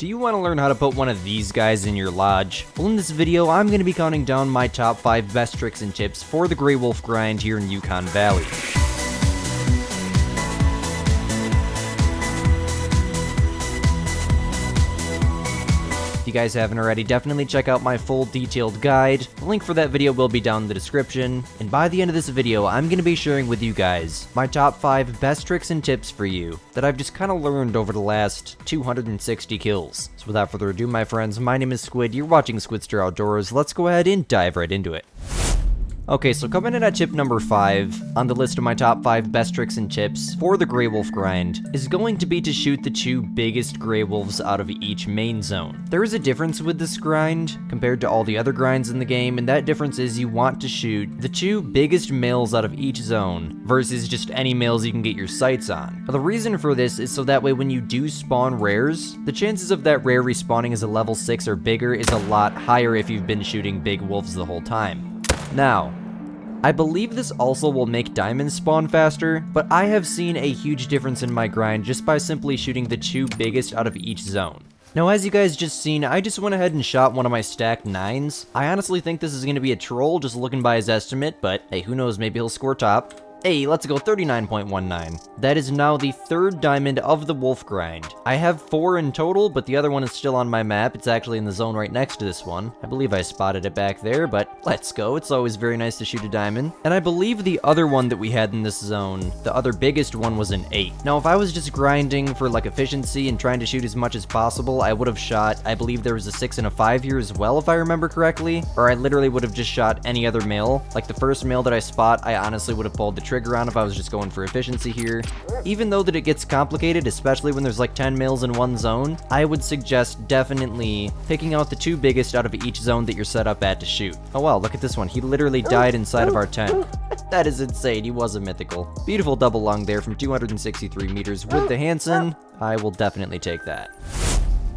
Do you want to learn how to put one of these guys in your lodge? Well, in this video, I'm going to be counting down my top 5 best tricks and tips for the Grey Wolf grind here in Yukon Valley. If you guys haven't already, definitely check out my full detailed guide. The link for that video will be down in the description. And by the end of this video, I'm going to be sharing with you guys my top 5 best tricks and tips for you that I've just kind of learned over the last 260 kills. So without further ado, my friends, my name is Squid. You're watching Squidster Outdoors. Let's go ahead and dive right into it. Okay, so coming in at tip number 5 on the list of my top 5 best tricks and tips for the Grey Wolf grind is going to be to shoot the 2 biggest Grey Wolves out of each main zone. There is a difference with this grind compared to all the other grinds in the game, and that difference is you want to shoot the 2 biggest males out of each zone versus just any males you can get your sights on. Now, the reason for this is so that way when you do spawn rares, the chances of that rare respawning as a level 6 or bigger is a lot higher if you've been shooting big wolves the whole time. Now, I believe this also will make diamonds spawn faster, but I have seen a huge difference in my grind just by simply shooting the 2 biggest out of each zone. Now, as you guys just seen, I just went ahead and shot one of my stacked 9s. I honestly think this is going to be a troll just looking by his estimate, but hey, who knows, maybe he'll score top. Hey, let's go, 39.19. That is now the 3rd diamond of the wolf grind. I have 4 in total, but the other one is still on my map. It's actually in the zone right next to this one. I believe I spotted it back there, but let's go. It's always very nice to shoot a diamond. And I believe the other one that we had in this zone, the other biggest one, was an 8. Now, if I was just grinding for like efficiency and trying to shoot as much as possible, I would have shot, I believe there was a 6 and a 5 here as well, if I remember correctly. Or I literally would have just shot any other male. Like the first male that I spot, I honestly would have pulled the trigger on if I was just going for efficiency here. Even though that it gets complicated, especially when there's like 10 males in one zone, I would suggest definitely picking out the 2 biggest out of each zone that you're set up at to shoot. Oh wow, look at this one. He literally died inside of our tent. That is insane. He was a mythical. Beautiful double lung there from 263 meters with the Hansen. I will definitely take that.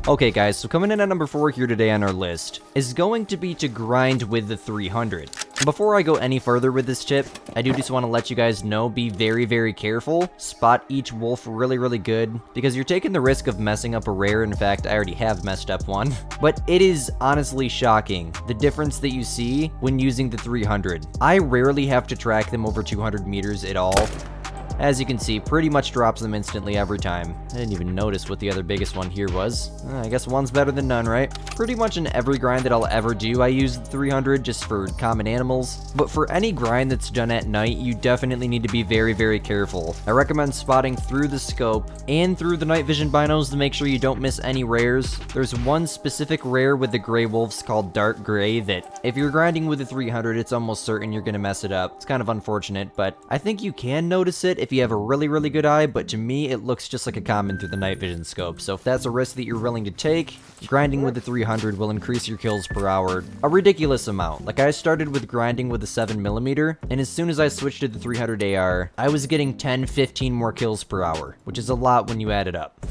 Okay guys, so coming in at number 4 here today on our list is going to be to grind with the 300. Before I go any further with this tip, I do just want to let you guys know, be very, very careful. Spot each wolf really good, because you're taking the risk of messing up a rare. In fact, I already have messed up one. But it is honestly shocking, the difference that you see when using the 300. I rarely have to track them over 200 meters at all. As you can see, pretty much drops them instantly every time. I didn't even notice what the other biggest one here was. I guess one's better than none, right? Pretty much in every grind that I'll ever do, I use the 300 just for common animals. But for any grind that's done at night, you definitely need to be very careful. I recommend spotting through the scope and through the night vision binos to make sure you don't miss any rares. There's one specific rare with the Grey Wolves called Dark Gray that if you're grinding with the 300, it's almost certain you're gonna mess it up. It's kind of unfortunate, but I think you can notice it if you have a really good eye, but to me it looks just like a common through the night vision scope. So if that's a risk that you're willing to take, grinding with the 300 will increase your kills per hour a ridiculous amount. Like I started with grinding with the 7mm, and as soon as I switched to the 300 AR, I was getting 10-15 more kills per hour, which is a lot when you add it up.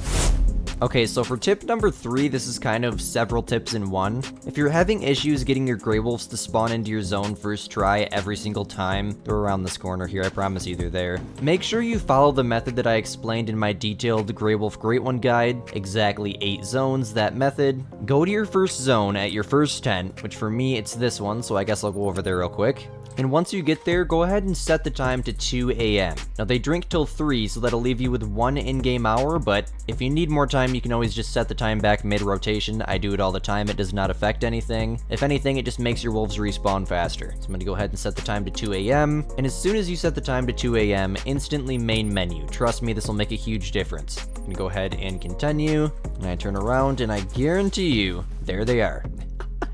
Okay, so for tip number 3, this is kind of several tips in one. If you're having issues getting your Grey Wolves to spawn into your zone first try every single time, they're around this corner here, I promise you they're there. Make sure you follow the method that I explained in my detailed Grey Wolf Great One guide, exactly 8 zones, that method. Go to your first zone at your first tent, which for me it's this one, so I guess I'll go over there real quick. And once you get there, go ahead and set the time to 2 a.m. Now they drink till 3, so that'll leave you with 1 in-game hour, but if you need more time, you can always just set the time back mid-rotation. I do it all the time, it does not affect anything. If anything, it just makes your wolves respawn faster. So I'm gonna go ahead and set the time to 2 a.m. And as soon as you set the time to 2 a.m., instantly main menu. Trust me, this will make a huge difference. I'm gonna go ahead and continue, and I turn around, and I guarantee you, there they are.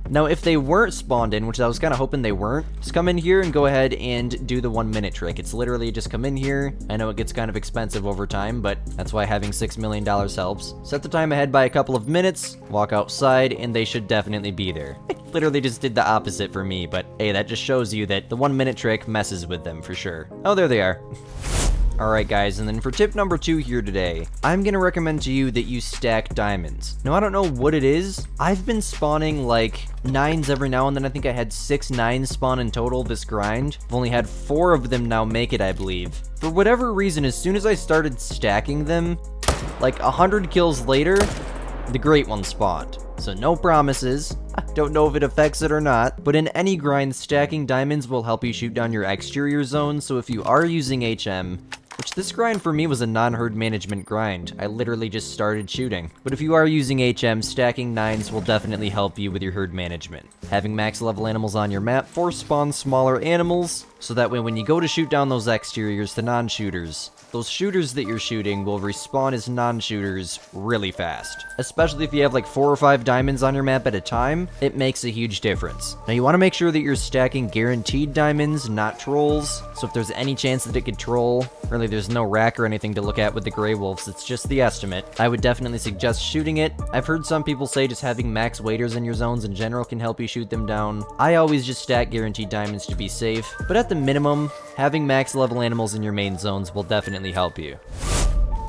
Now, if they weren't spawned in, which I was kind of hoping they weren't, just come in here and go ahead and do the 1 minute trick. It's literally just come in here. I know it gets kind of expensive over time, but that's why having $6 million helps. Set the time ahead by a couple of minutes, walk outside, and they should definitely be there. Literally just did the opposite for me, but hey, that just shows you that the 1 minute trick messes with them for sure. Oh, there they are. Alright guys, and then for tip number 2 here today, I'm gonna recommend to you that you stack diamonds. Now I don't know what it is, I've been spawning like 9s every now and then. I think I had 6 9s spawn in total this grind. I've only had 4 of them now make it, I believe. For whatever reason, as soon as I started stacking them, like 100 kills later, the great one spawned. So no promises. I don't know if it affects it or not, but in any grind, stacking diamonds will help you shoot down your exterior zones, so if you are using HM, which this grind for me was a non-herd management grind. I literally just started shooting. But if you are using HM, stacking 9s will definitely help you with your herd management. Having max level animals on your map force spawns smaller animals, so that way when you go to shoot down those exteriors to non-shooters, those shooters that you're shooting will respawn as non-shooters really fast. Especially if you have like 4 or 5 diamonds on your map at a time, it makes a huge difference. Now you want to make sure that you're stacking guaranteed diamonds, not trolls. So if there's any chance that it could troll, really there's no rack or anything to look at with the Grey Wolves, it's just the estimate. I would definitely suggest shooting it. I've heard some people say just having max waiters in your zones in general can help you shoot them down. I always just stack guaranteed diamonds to be safe, but at the minimum, having max level animals in your main zones will definitely help you.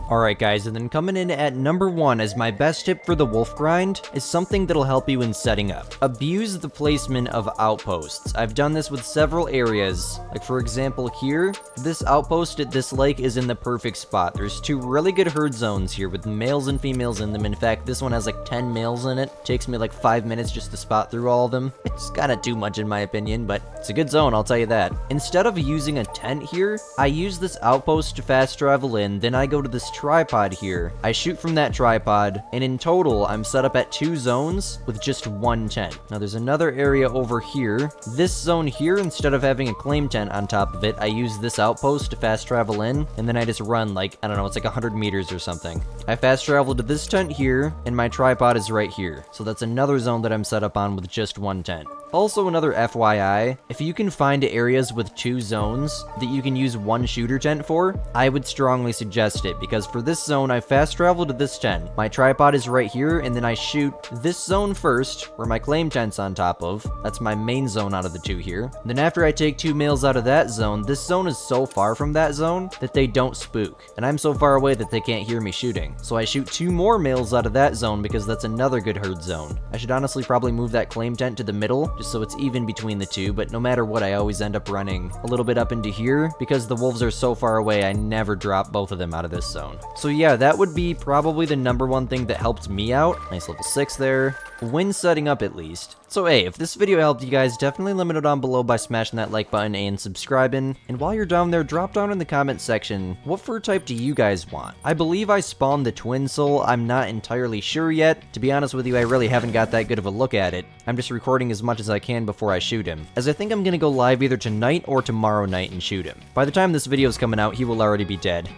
Alright guys, and then coming in at number 1 as my best tip for the wolf grind is something that'll help you in setting up. Abuse the placement of outposts. I've done this with several areas. Like for example here, this outpost at this lake is in the perfect spot. There's 2 really good herd zones here with males and females in them. In fact, this one has like 10 males in it. Takes me like 5 minutes just to spot through all of them. It's kinda too much in my opinion, but it's a good zone, I'll tell you that. Instead of using a tent here, I use this outpost to fast travel in, then I go to this tripod here. I shoot from that tripod, and in total, I'm set up at 2 zones with just 1 tent. Now there's another area over here. This zone here, instead of having a claim tent on top of it, I use this outpost to fast travel in, and then I just run like, I don't know, it's like 100 meters or something. I fast travel to this tent here, and my tripod is right here. So that's another zone that I'm set up on with just 1 tent. Also another FYI, if you can find areas with 2 zones that you can use 1 shooter tent for, I would strongly suggest it, because for this zone, I fast travel to this tent. My tripod is right here, and then I shoot this zone first, where my claim tent's on top of. That's my main zone out of the 2 here. And then after I take 2 males out of that zone, this zone is so far from that zone that they don't spook. And I'm so far away that they can't hear me shooting. So I shoot 2 more males out of that zone because that's another good herd zone. I should honestly probably move that claim tent to the middle, just so it's even between the 2, but no matter what, I always end up running a little bit up into here because the wolves are so far away, I never drop both of them out of this zone. So yeah, that would be probably the number 1 thing that helped me out. Nice level 6 there, when setting up at least. So hey, if this video helped you guys, definitely let me know down below by smashing that like button and subscribing. And while you're down there, drop down in the comment section, what fur type do you guys want? I believe I spawned the twin soul, I'm not entirely sure yet. To be honest with you, I really haven't got that good of a look at it. I'm just recording as much as I can before I shoot him, as I think I'm gonna go live either tonight or tomorrow night and shoot him. By the time this video is coming out, he will already be dead.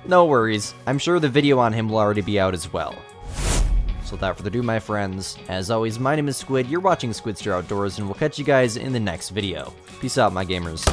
No worries, I'm sure the video on him will already be out as well. So without further ado, my friends, as always, my name is Squid, you're watching Squidster Outdoors, and we'll catch you guys in the next video. Peace out, my gamers.